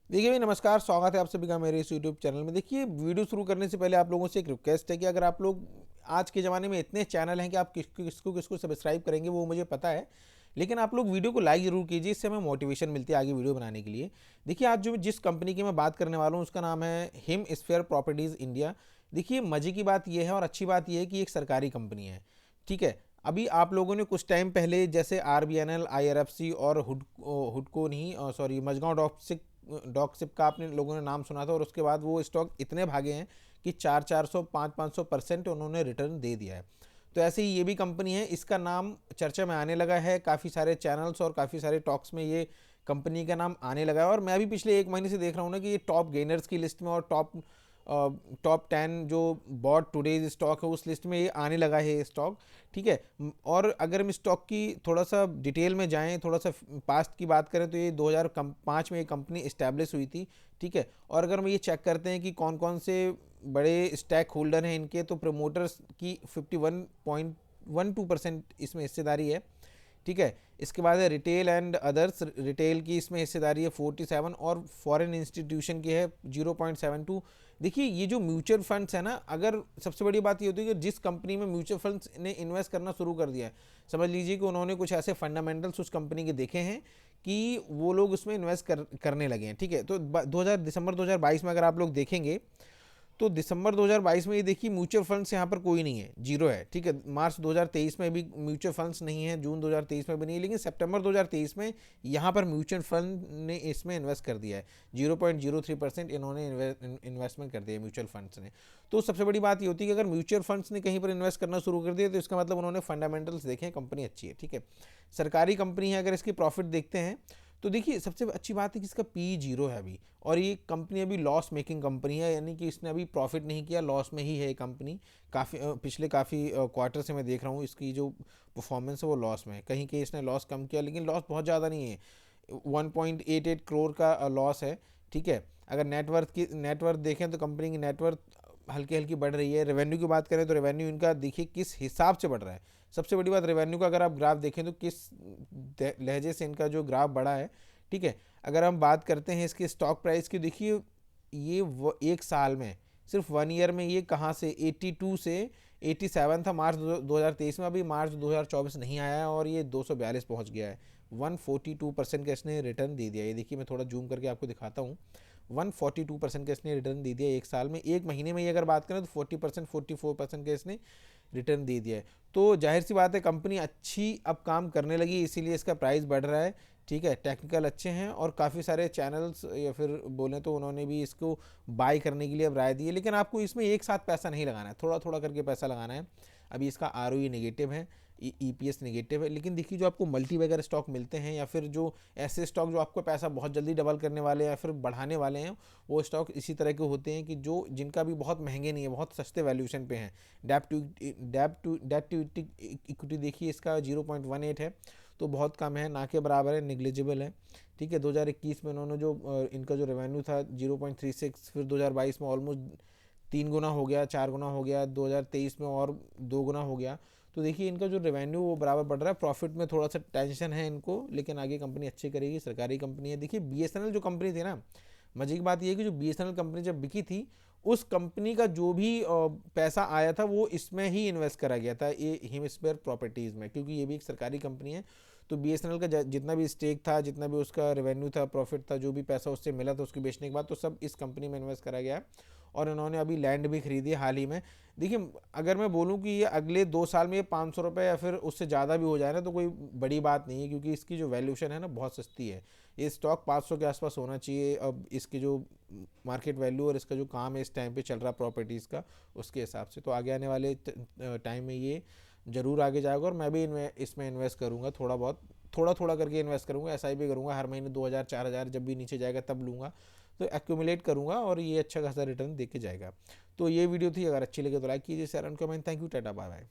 देखिए भाई नमस्कार, स्वागत है आप सभी का मेरे इस यूट्यूब चैनल में। देखिए वीडियो शुरू करने से पहले आप लोगों से एक रिक्वेस्ट है कि अगर आप लोग आज के ज़माने में इतने चैनल हैं कि आप किसको किसको सब्सक्राइब करेंगे वो मुझे पता है, लेकिन आप लोग वीडियो को लाइक ज़रूर कीजिए, इससे हमें मोटिवेशन मिलती है आगे वीडियो बनाने के लिए। देखिए आज जो जिस कंपनी की मैं बात करने वाला हूँ उसका नाम है हिम स्फेयर प्रॉपर्टीज़ इंडिया। देखिए मज़े की बात यह है और अच्छी बात यह है कि एक सरकारी कंपनी है, ठीक है। अभी आप लोगों ने कुछ टाइम पहले जैसे RBNL, IRFC और हुडको नहीं, सॉरी, मजगांव डॉकसिप का आपने लोगों ने नाम सुना था, और उसके बाद वो स्टॉक इतने भागे हैं कि 400 500 उन्होंने रिटर्न दे दिया है। तो ऐसे ही ये भी कंपनी है, इसका नाम चर्चा में आने लगा है, काफ़ी सारे चैनल्स और काफ़ी सारे टॉक्स में ये कंपनी का नाम आने लगा है। और मैं भी पिछले एक महीने से देख रहा हूँ ना कि ये टॉप गेनर्स की लिस्ट में और टॉप 10 जो बॉट टुडेज स्टॉक है उस लिस्ट में ये आने लगा है ये स्टॉक, ठीक है। और अगर हम स्टॉक की थोड़ा सा डिटेल में जाएं, थोड़ा सा पास्ट की बात करें, तो ये 2005 में ये कंपनी इस्टेब्लिश हुई थी, ठीक है। और अगर हम ये चेक करते हैं कि कौन कौन से बड़े स्टैक होल्डर हैं इनके, तो प्रमोटर्स की 51.12% इसमें हिस्सेदारी है, ठीक है। इसके बाद है रिटेल एंड अदर्स, रिटेल की इसमें हिस्सेदारी है 47, और फॉरेन इंस्टीट्यूशन की है 0.72। देखिए ये जो म्यूचुअल फंड्स है ना, अगर सबसे बड़ी बात ये होती है कि जिस कंपनी में म्यूचुअल फंड्स ने इन्वेस्ट करना शुरू कर दिया है, समझ लीजिए कि उन्होंने कुछ ऐसे फंडामेंटल्स उस कंपनी के देखे हैं कि वो लोग उसमें इन्वेस्ट करने लगे हैं, ठीक है। तो दिसंबर 2022 में अगर आप लोग देखेंगे तो दिसंबर 2022 में ये देखिए म्यूचुअल फंड्स यहाँ पर कोई नहीं है, जीरो है, ठीक है। मार्च 2023 में भी म्यूचुअल फंड्स नहीं है, जून 2023 में भी नहीं है, लेकिन सितंबर 2023 में यहाँ पर म्यूचुअल फंड ने इसमें इन्वेस्ट कर दिया है। 0.03% इन्होंने इन्वेस्टमेंट कर दिया है म्यूचुअल फंड्स ने। तो सबसे बड़ी बात ये होती है कि अगर म्यूचुअल फंड्स ने कहीं पर इन्वेस्ट करना शुरू कर दिया तो इसका मतलब उन्होंने फंडामेंटल्स देखे हैं, कंपनी अच्छी है, ठीक है। सरकारी कंपनी है, अगर इसकी प्रॉफिट देखते हैं तो देखिए सबसे अच्छी बात है कि इसका पी जीरो है अभी, और ये कंपनी अभी लॉस मेकिंग कंपनी है, यानी कि इसने अभी प्रॉफिट नहीं किया, लॉस में ही है ये कंपनी। पिछले काफ़ी क्वार्टर से मैं देख रहा हूँ इसकी जो परफॉर्मेंस है वो लॉस में है, कहीं कहीं इसने लॉस कम किया, लेकिन लॉस बहुत ज़्यादा नहीं है। 1.88 करोड़ का लॉस है, ठीक है। अगर नेटवर्थ देखें तो कंपनी की नेटवर्थ हल्की हल्की बढ़ रही है। रेवेन्यू की बात करें तो रेवेन्यू इनका देखिए किस हिसाब से बढ़ रहा है। सबसे बड़ी बात, रेवेन्यू का अगर आप ग्राफ देखें तो किस लहजे से इनका जो ग्राफ बढ़ा है, ठीक है। अगर हम बात करते हैं इसके स्टॉक प्राइस की, देखिए ये एक साल में, सिर्फ 1 ईयर में ये कहाँ से 82 से 87 था मार्च 2023 में, अभी मार्च 2024 नहीं आया है और ये 242 पहुँच गया है। 142% का इसने रिटर्न दे दिया। ये देखिए मैं थोड़ा जूम करके आपको दिखाता हूँ। 142% का इसने रिटर्न दे दिया एक साल में। एक महीने में ये अगर बात करें तो 40% 44% का इसने रिटर्न दे दिया है। तो जाहिर सी बात है कंपनी अच्छी अब काम करने लगी, इसीलिए इसका प्राइस बढ़ रहा है, ठीक है। टेक्निकल अच्छे हैं और काफ़ी सारे चैनल्स या फिर बोलें तो उन्होंने भी इसको बाय करने के लिए अब राय दी है, लेकिन आपको इसमें एक साथ पैसा नहीं लगाना है, थोड़ा थोड़ा करके पैसा लगाना है। अभी इसका ROE नेगेटिव है, EPS नेगेटिव है, लेकिन देखिए जो आपको मल्टी वगैरह स्टॉक मिलते हैं या फिर जो ऐसे स्टॉक जो आपको पैसा बहुत जल्दी डबल करने वाले या फिर बढ़ाने वाले हैं, वो स्टॉक इसी तरह के होते हैं कि जो जिनका भी बहुत महंगे नहीं है, बहुत सस्ते वैल्यूएशन पे हैं। डेट टू इक्विटी देखिए इसका 0.18 है, तो बहुत कम है, ना के बराबर है, निग्लिजिबल है, ठीक है। 2021 में उन्होंने जो इनका जो रेवेन्यू था 0.36, फिर 2022 में ऑलमोस्ट 3 गुना हो गया, 4 गुना हो गया, 2023 में और 2 गुना हो गया। तो देखिए इनका जो रेवेन्यू वो बराबर बढ़ रहा है, प्रॉफिट में थोड़ा सा टेंशन है इनको, लेकिन आगे कंपनी अच्छी करेगी, सरकारी कंपनी है। देखिए BSNL जो कंपनी थी ना, मजे की बात यह है कि जो BSNL कंपनी जब बिकी थी, उस कंपनी का जो भी पैसा आया था वो इसमें ही इन्वेस्ट करा गया था, ये हिमस्फीयर प्रॉपर्टीज़ में, क्योंकि ये भी एक सरकारी कंपनी है। तो BSNL का जितना भी स्टेक था, जितना भी उसका रेवेन्यू था, प्रॉफिट था, जो भी पैसा उससे मिला था उसके बेचने के बाद, तो सब इस कंपनी में इन्वेस्ट करा गया। और इन्होंने अभी लैंड भी खरीदी हाल ही में। देखिए अगर मैं बोलूँ कि ये अगले 2 साल में ये 500 रुपये या फिर उससे ज़्यादा भी हो जाए ना, तो कोई बड़ी बात नहीं है, क्योंकि इसकी जो वैल्यूशन है ना बहुत सस्ती है। ये स्टॉक 500 के आसपास होना चाहिए अब इसकी जो मार्केट वैल्यू और इसका जो काम है इस टाइम पे चल रहा प्रॉपर्टीज़ का, उसके हिसाब से। तो आगे आने वाले टाइम में ये ज़रूर आगे जाएगा, और मैं भी इसमें इन्वेस्ट करूँगा, थोड़ा बहुत थोड़ा थोड़ा करके इन्वेस्ट करूँगा, SIP करूँगा, हर महीने 2000 4000 जब भी नीचे जाएगा तब लूँगा, तो एक्यूमुलेट करूँगा और ये अच्छा खासा रिटर्न दे के जाएगा। तो ये वीडियो थी, अगर अच्छी लगे तो लाइक कीजिए, share and comment. Thank you, tata, bye bye.